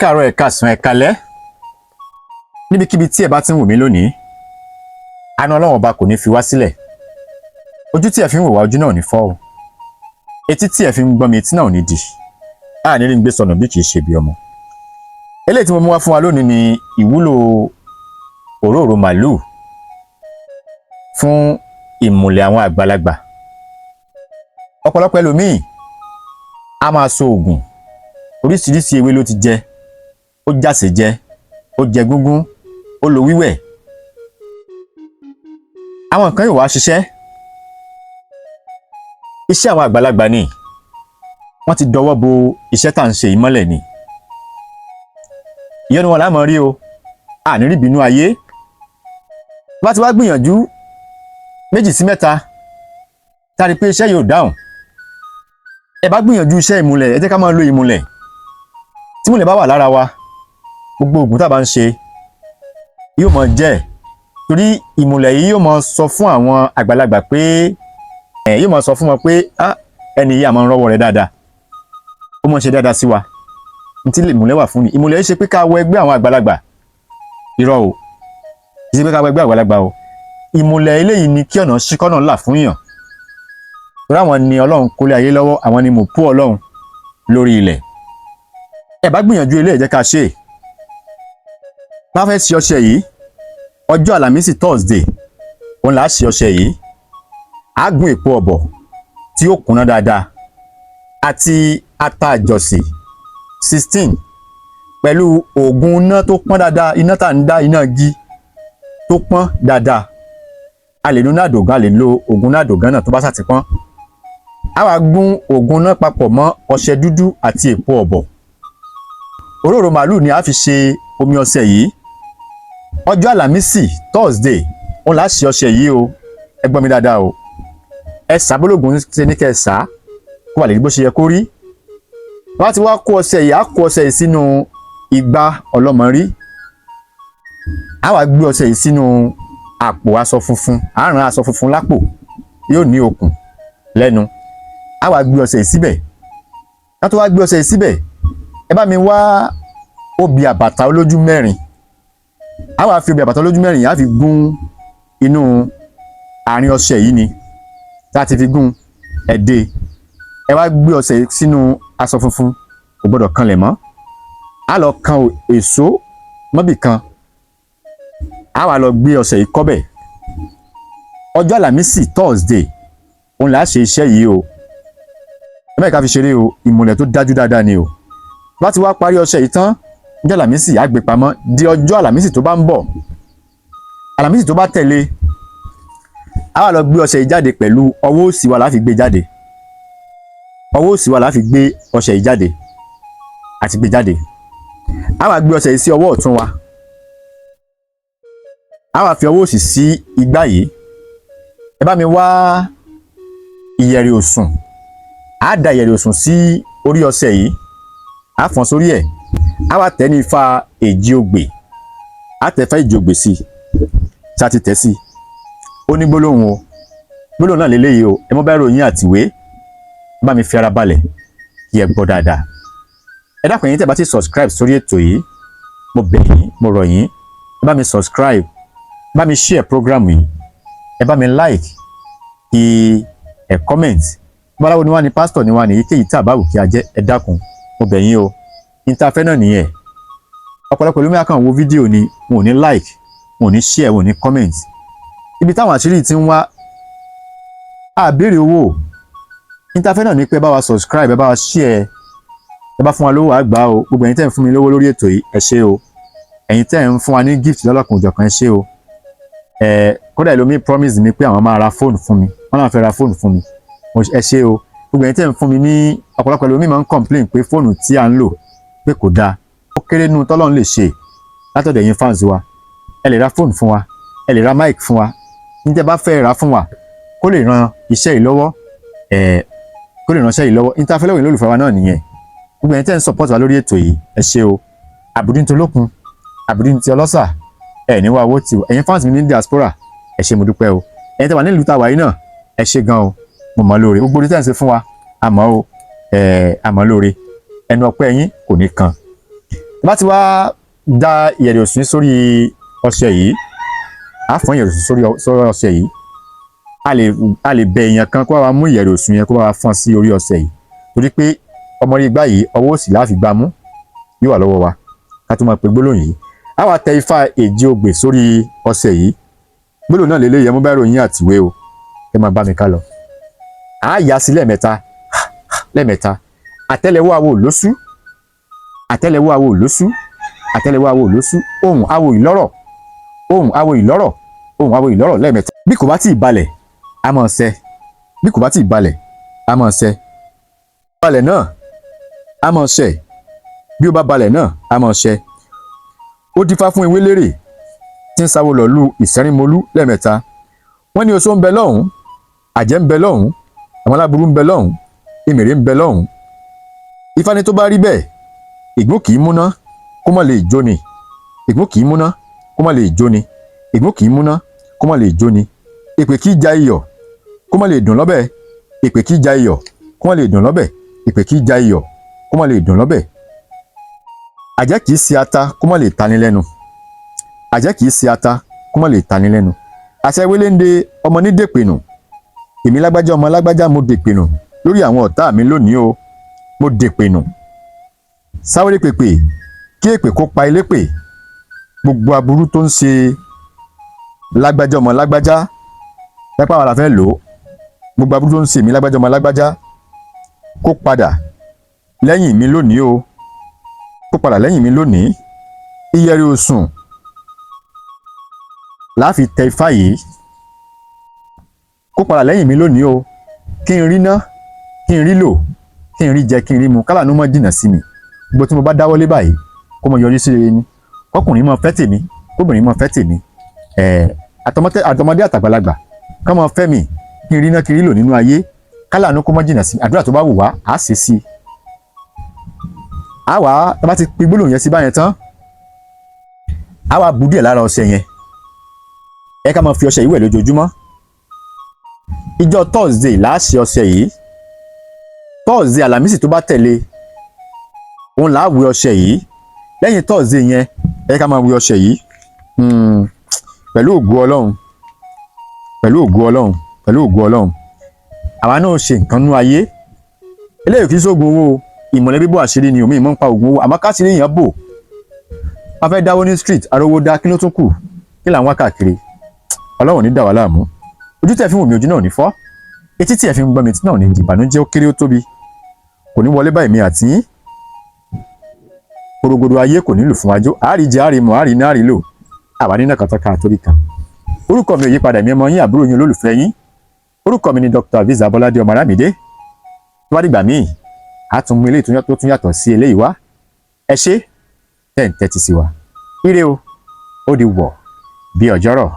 káàárọ̀ ẹ káàsán ẹ kálẹ́ níbikíbi tí ẹ bá ti ń wò mí lónìí àánú Ọlọ́run ọba kò ní fi wá sílẹ̀ ojú tí ẹ fi ń wò wá ojú náà ò ní fọ́ o etí tí ẹ fi ń gbọ́ mi etí náà ò ní di àní rí ń gbé sọnù bí kì í ṣe bí ọmọ eléyìí tí mo mú wá fún wa lónìí ni ìwúlò òróró màlúù fún ìmùlẹ̀ àwọn àgbàlagbà ọ̀pọ̀lọpọ̀ ẹlòmíì a máa so oògùn oríṣiríṣi ewé ló ti jẹ ó jàsè jẹ ó jẹ gúngún ó lo wíwẹ̀ àwọn nǹkan yóò wá ṣiṣẹ́ iṣẹ́ àwọn àgbàlagbà ni wọ́n ti dọwọ́ bo iṣẹ́ tá à ń ṣe ìmọ́lẹ̀ ni ìyẹn ni wọn láàmú rí o àní rí bínú ayé bá ti wá gbìyànjú 2 sí 3 tá a rí pé iṣẹ́ yóò dáhùn ẹ bá gbìyànjú iṣẹ́ ìmùlẹ̀ ẹ jẹ́ ká máa lo ìmùlẹ̀ tí ìmùlẹ̀ bá wà lára wa gbogbo oògùn tá a bá ń ṣe yóò máa jẹ́ torí ìmùlẹ̀ yìí yóò máa sọ fún àwọn àgbàlagbà pé yóò máa sọ fún wọn pé ẹni yìí a máa ń rọ́wọ́ rẹ̀ dáadáa ó máa ń ṣe dáadáa sí wa ní tí ìmùlẹ̀ wà fún ni ìmùlẹ̀ yìí ṣe pé ká wọ ẹgbẹ́ àwọn àgbàlagbà irọ́ o kì í ṣe pé ká wọ ẹgbẹ́ àgbàlagbà o ìmùlẹ̀ eléyìí ni kí ọ̀nà ṣíkọ́nà là fún yàn torí àwọn ni Ọlọ́run kólé ayé lọ́wọ́ àwọn ni mò pú Ọlọ́run lórí ilẹ̀ ẹ bá gbìyànjú eléyìí jẹ́ ká ṣe bá fẹ́ ṣe ọṣẹ yìí ọjọ́ àlàmísì Thursday òun là á ṣe ọṣẹ yìí á gún èpo ọ̀bọ̀ tí ó kúnná dáadáa àti ata àjọsì 16 pẹ̀lú oògùn iná tó pọ́n dáadáa iná tá à ń dá iná igi tó pọ́n dáadáa a lè lo nádògán a lè lo oògùn nádògán náà tó bá sàti pọ́n a wá gún oògùn náà papọ̀ mọ́ ọṣẹ dúdú àti èpo ọ̀bọ̀ òróró màálù ni a fi ṣe omi ọṣẹ yìí ọjọ́ àlàmísì Thursday òun là á ṣe ọṣẹ yìí o ẹ gbọ́ mi dáadáa o ẹ sàbólógún ṣe ní kẹ́ ẹ sá kó wà lè rí bó ṣe yẹ kó rí wọ́n ti wá kó ọṣẹ yìí á kó ọṣẹ yìí sínú igbá ọlọ́mọrí á wá gbé ọṣẹ yìí sínú àpò aṣọ funfun á rán aṣọ funfun lápò yóò ní okùn lẹ́nu á wá gbé ọṣẹ yìí síbẹ̀ ká tó wá gbé ọṣẹ yìí síbẹ̀ ẹ bá mi wá obì àbàtà olójú mẹ́rin á wá fi obì àbàtà olójú mẹ́rin yìí á fi gún inú àárín ọṣẹ yìí ni tá a ti fi gún ẹ̀dẹ́ ẹ wá gbé ọṣẹ yìí sínú aṣọ funfun kò gbọdọ̀ kanlẹ̀ mọ́ á lọ kan èso mọ́bì kan á wá lọ gbé ọṣẹ yìí kọ́bẹ̀ ọjọ́ àlàmísì Thursday òun là á ṣe iṣẹ́ yìí o ẹ mẹ́ẹ̀ká fi ṣeré o ìmùlẹ̀ tó dájú dáadáa ni o bá ti wá parí ọṣẹ yìí tán ọjọ́ àlàmísì á gbé pamọ́ di ọjọ́ àlàmísì tó bá ń bọ̀ àlàmísì tó bá tẹ̀lé á wá lọ gbé ọṣẹ yìí jáde pẹ̀lú ọwọ́ òsì wa la fi gbé jáde ọwọ́ òsì wa la fi gbé ọṣẹ yìí jáde àti gbé jáde á wá gbé ọṣẹ yìí sí ọwọ́ ọ̀tún wa á wá fi ọwọ́ òsì sí igbá yìí ẹ bá mi wá ìyẹ̀rì òsùn á da ìyẹ̀rì òsùn sí orí ọṣẹ yìí á fọ́n sórí ẹ̀ á wá tẹ̀ ní ifá èjì ogbè á tẹ̀ fẹ́ èjì ogbè sí i tá a ti tẹ̀ sí i ó ní gbólóhùn o gbólóhùn náà lélẹ́yìí o ẹ mọ́ bá ròyìn àtìwé bá mi fi ara balẹ̀ kí ẹ gbọ́ dáadáa ẹ dákun yín tẹ́ bá ti subscribe sórí ètò yìí mo bẹ̀ yín mo rọ̀ yín ẹ bá mi subscribe bá mi share program yìí ẹ bá mi like kí ẹ comment báwo ni wá ní pastor ni wá ní èyíkéyìí tí àbáwò kí a jẹ́ ẹ dákun mo bẹ̀ yín o ìtafẹ́ náà nìyẹn ọ̀pọ̀lọpọ̀ ló máa kàn wo fídíò ni wọn ò ní like wọn ò ní share wọn ò ní comment ibi táwọn àṣírí ti ń wá àbèrè owó ìtafẹ́ náà ní pé bá wa subscribe ẹ bá wa share ẹ bá fún wa lówó àgbà o gbogbo ẹ̀yin tẹ́ ń fún mi lówó lórí ètò yìí ẹ ṣé o ẹ̀yin tẹ́ ń fún wa ní gift lọ́lọ́kan òjọ̀kan ẹ ṣé o kódà ẹlòmíì promise mi pé àwọn máa ra fóònù fún mi wọ́n náà fẹ́ ra fóònù fún mi ẹ ṣé o gbogbo ẹ̀yin tẹ́ ń fún mi ní ọ̀pọ̀lọpọ̀ ẹlòmíì máa ń complain pé fóònù tí à ń lò pé kò dáa ó kéré nínú tọ́lọ́run lè ṣe látọ̀dọ̀ ẹ̀yin fans wa ẹ lè ra fóònù fún wa ẹ lè ra mic fún wa ní tẹ́ bá fẹ́ ra fún wa kó lè ran iṣẹ́ yìí lọ́wọ́ kó lè ránṣẹ́ yìí lọ́wọ́ ìtafẹ́lẹ́wìn lólùfẹ́ wa náà nìyẹn gbogbo ẹ̀yin tẹ́ ń support wa lórí ètò yìí ẹ ṣé o àbùdín tolókun àbùdín ti ọlọ́sà ẹ̀ ní wá owó tiwa ẹ̀yin fans mi ní diaspora ẹ ṣé mo dúpẹ́ o ẹ̀yin tẹ́ wà nílùú tàwa yìí náà ẹ ṣé gan o mo mọ̀ lóore gbogbo orí tẹ́ ń ṣe fún wa àmọ́ o àmọ́ lóore ẹnu ọpẹ́ yín kò ní kan bá ti wá da ìyẹ̀rẹ̀ òsùn sórí ọṣẹ yìí, á fọ́n ìyẹ̀rẹ̀ òsùn sórí ọṣẹ yìí, a lè bẹ èèyàn kan kó wá mú ìyẹ̀rẹ̀ òsùn yẹn kó wá fọ́n sí orí ọṣẹ yìí, torí pé ọmọ rí gbá yìí ọwọ́ òsì láfi gbá mú yóò wà lọ́wọ́ wa ká tó máa pe gbólóhùn yìí. A wá tẹ ifá èjì ogbè sórí ọṣẹ yìí, gbólóhùn náà lélẹ́yìí, ẹ mú báírò yín àtìwé o, ẹ máa bá mi ká lọ. A yà sí lẹ́ẹ̀mẹ́ta lẹ́ẹ̀mẹ́ta, àtẹ́lẹwọ́ awo lóṣù, àtẹ́lẹwọ́ awo lóṣù, àtẹ́lẹwọ́ awo lóṣù, ohùn awo ìlọ́rọ̀, ohùn awo ìlọ́rọ̀, ohùn awo ìlọ́rọ̀ lẹ́ẹ̀mẹ́ta. Bí kò bá tí ì balẹ̀ a máa ṣẹ, bí kò bá tí ì balẹ̀ a máa ṣẹ, balẹ̀ náà a máa ṣẹ, bí ó bá balẹ̀ náà a máa ṣẹ. Ó dífá fún Ewélérè tí ń sáwó lọ lu Ìsẹ́rínmolú lẹ́ẹ̀mẹ́ta. Wọ́n ní oṣó ń bẹ lọ́hùn, àjẹ́ ń bẹ lọ́hùn, àwọn aláburú ń bẹ lọ́hùn, èmèrè ń bẹ lọ́hùn. Ifá ní tó bá rí bẹ́ẹ̀, ìgbó kì í múná kó má lè jóni, ìgbó kì í múná kó má lè jóni, ìgbó kì í múná kó má lè jóni. Èpè kì í ja iyọ̀ kó má lè dùn lọ́bẹ̀, èpè kì í ja iyọ̀ kó má lè dùn lọ́bẹ̀, èpè kì í ja iyọ̀ kó má lè dùn lọ́bẹ̀. Àjẹ́ kì í ṣe ata kó má lè tani lẹ́nu, àjẹ́ kì í ṣe ata kó má lè tani lẹ́nu. Àṣẹ Wélénde ọmọ ní dèpènù, èmi lágbájá ọmọ lágbájá mo dèpènù lórí àwọn ọ̀tá mi lónìí o, mo dèpènù. Sáwéré pèpè kí èpè kó pa elépè, gbogbo aburú tó ń ṣe lágbájá ọmọ lágbájá pẹ́pà wà la fẹ́ lò ó, gbogbo aburú tó ń ṣe mi lágbájá ọmọ lágbájá kó padà lẹ́yìn mi lónìí o, kó padà lẹ́yìn mi lónìí. Ìyẹ̀rẹ̀ òsùn láfi tẹ ifá yìí, kó padà lẹ́yìn mi lónìí o, kí n rí ná, kí n rí lò, kí n rí jẹ, kí n rí mu, kálàánú mọ́ jìnnà sí mi. Gbogbo tí mo bá dáwọ́lé báyìí kó mọ yọrí sí rere ni, ọkùnrin mọ fẹ́ tèmi, kóbìnrin mọ fẹ́ tèmi, àtọmọdé àtàgbàlagbà kán mọ fẹ́ mi, kí n rí ná, kí n rí lò nínú ayé, kálàánú kó mọ jìnnà sí mi. Àdúrà tó bá wù wá á ṣe sí i. A wá tá bá ti pe gbólóhùn yẹn sí báyẹn tán, a wá bu díẹ̀ lára ọṣẹ yẹn, ẹ ká máa fi ọṣẹ yìí wẹ̀ lójoojúmọ́. Ìjọ Thursday là á ṣe ọṣẹ yìí, Thursday Àlàmísì tó bá tẹ̀lé òun là á wẹ̀ ọṣẹ yìí. Lẹ́yìn Thursday yẹn ẹ ká máa wẹ̀ ọṣẹ yìí pẹ̀lú ògo Ọlọ́run, pẹ̀lú ògo Ọlọ́run, pẹ̀lú ògo Ọlọ́run. Àwa náà ṣe nǹkan nú ayé, eléyìí kì í ṣoògùn owó, ìmọ̀lẹ́ bíbò àṣírí ni omi ìmọ̀ ń pa ògùn owó, àmọ́ káṣírí èèyàn bò. Wọ́n fẹ́ dáwó ní street arówó dá, kí ló tún kù, kí là ń wá káàkiri. Ọlọ́run ní dà wá láàmú, ojú tẹ̀ fi ń wò mí ojú náà ní fọ́, etí tí ẹ̀ fi ń gbọ́ mi etí náà ní ìbànújẹ́ ó kéré ó tóbi, kò ní wọlé báyìí mi àti yín. Porogodo ayé kò nílò fún wájú, àárí jẹ àárí mu àárí náà rí lò, àwa nínú kàtàkà àtórí kan. Orúkọ mi ò yí padà, mi ọmọ yín àbúrò yín olólùfẹ́ yín. Orúkọ mi ni Dr. Aviz Abolade ọmọ Aramide. Tó bá dìgbà míì a tún mú eléyìí tó tún yàtọ̀ sí eléyìí wá. Ẹ ṣé tẹ́ ń tẹ́tí sí wa. Ire o, ó di wọ̀ bí ọjọ́rọ̀.